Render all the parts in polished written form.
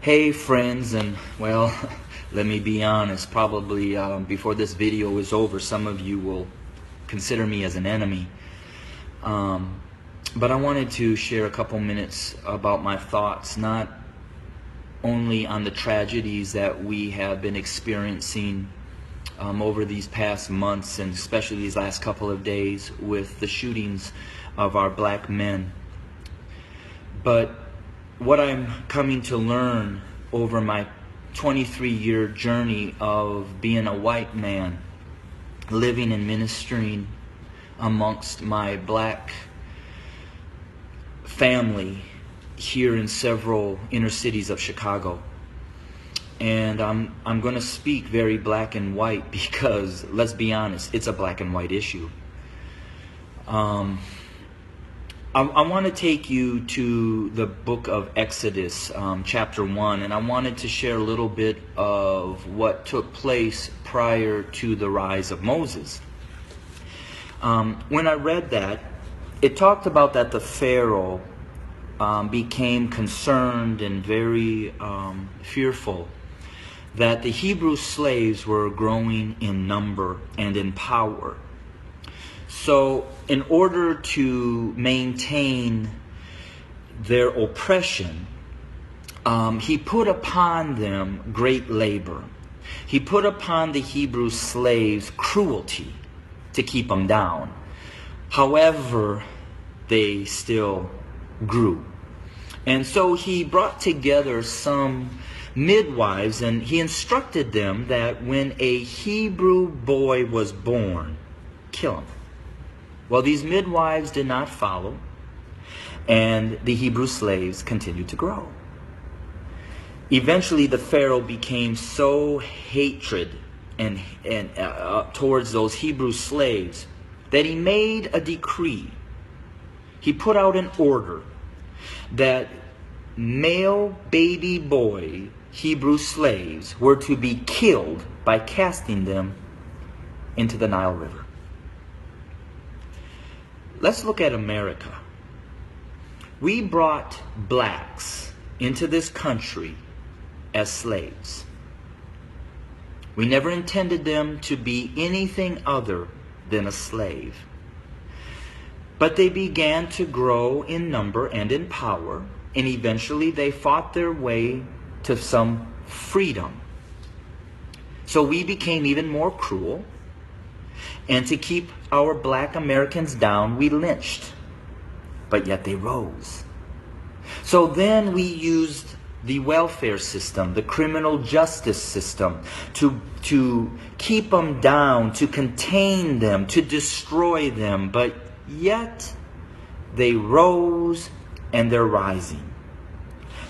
Hey friends, and well, let me be honest, probably before this video is over, some of you will consider me as an enemy. But I wanted to share a couple minutes about my thoughts, not only on the tragedies that we have been experiencing over these past months, and especially these last couple of days with the shootings of our black men, but what I'm coming to learn over my 23-year journey of being a white man, living and ministering amongst my black family here in several inner cities of Chicago. And I'm going to speak very black and white because, let's be honest, it's a black and white issue. I want to take you to the book of Exodus, chapter 1, and I wanted to share a little bit of what took place prior to the rise of Moses. When I read that, it talked about that the Pharaoh became concerned and very fearful that the Hebrew slaves were growing in number and in power. So in order to maintain their oppression, he put upon them great labor. He put upon the Hebrew slaves cruelty to keep them down. However, they still grew. And so he brought together some midwives, and he instructed them that when a Hebrew boy was born, kill him. Well, these midwives did not follow, and the Hebrew slaves continued to grow. Eventually, the Pharaoh became so hatred and towards those Hebrew slaves that he made a decree. He put out an order that male baby boy Hebrew slaves were to be killed by casting them into the Nile River. Let's look at America. We brought blacks into this country as slaves. We never intended them to be anything other than a slave. But they began to grow in number and in power, and eventually they fought their way to some freedom. So we became even more cruel. And to keep our black Americans down, we lynched. But yet they rose. So then we used the welfare system, the criminal justice system, to keep them down, to contain them, to destroy them. But yet they rose, and they're rising.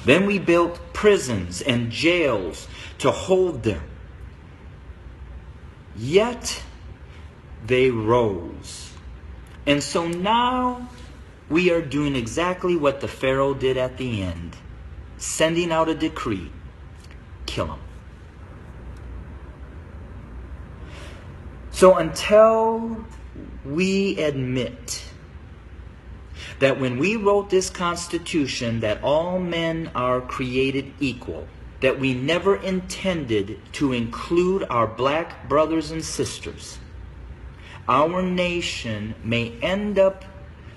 Then we built prisons and jails to hold them. Yet they rose. And so now we are doing exactly what the Pharaoh did at the end, sending out a decree: kill them. So until we admit that when we wrote this Constitution that all men are created equal, that we never intended to include our black brothers and sisters, our nation may end up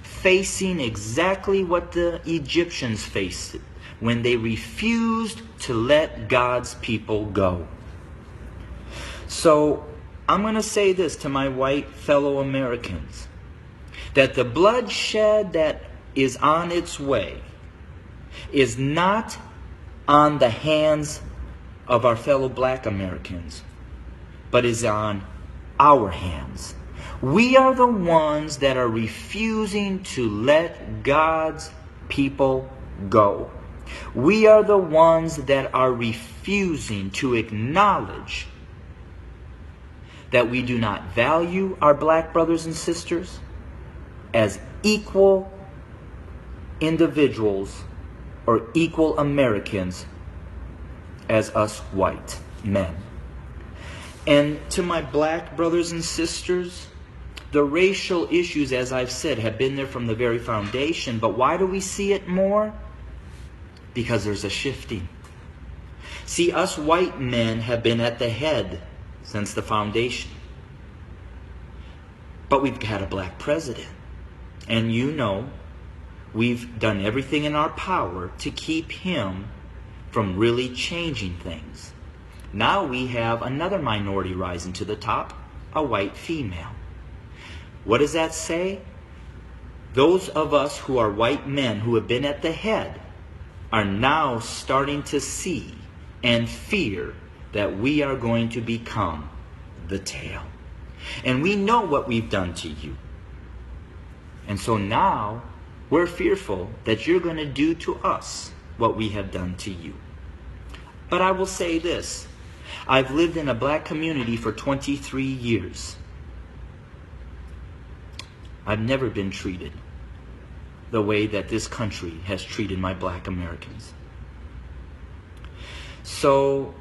facing exactly what the Egyptians faced when they refused to let God's people go. So I'm going to say this to my white fellow Americans, that the bloodshed that is on its way is not on the hands of our fellow black Americans, but is on our hands. We are the ones that are refusing to let God's people go. We are the ones that are refusing to acknowledge that we do not value our black brothers and sisters as equal individuals or equal Americans as us white men. And to my black brothers and sisters, the racial issues, as I've said, have been there from the very foundation. But why do we see it more? Because there's a shifting. See, us white men have been at the head since the foundation. But we've had a black president. And you know, we've done everything in our power to keep him from really changing things. Now we have another minority rising to the top, a white female. What does that say? Those of us who are white men who have been at the head are now starting to see and fear that we are going to become the tail. And we know what we've done to you. And so now we're fearful that you're going to do to us what we have done to you. But I will say this. I've lived in a black community for 23 years. I've never been treated the way that this country has treated my black Americans. So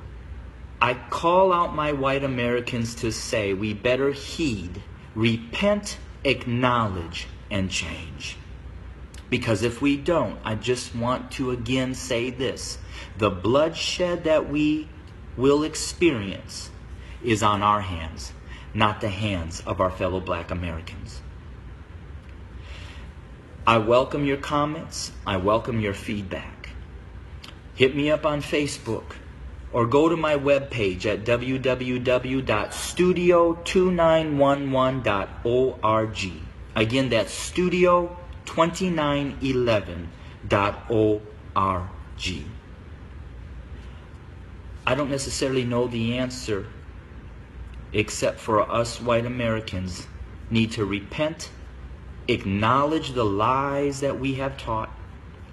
I call out my white Americans to say we better heed, repent, acknowledge, and change. Because if we don't, I just want to again say this. The bloodshed that we will experience is on our hands, not the hands of our fellow black Americans. I welcome your comments. I welcome your feedback. Hit me up on Facebook or go to my webpage at www.studio2911.org. Again, that's studio2911.org. I don't necessarily know the answer, except for us white Americans need to repent, acknowledge the lies that we have taught,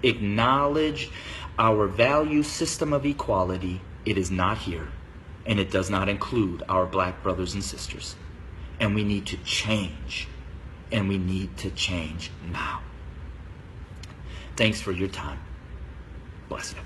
acknowledge our value system of equality. It is not here, and it does not include our black brothers and sisters. And we need to change, and we need to change now. Thanks for your time. Bless you.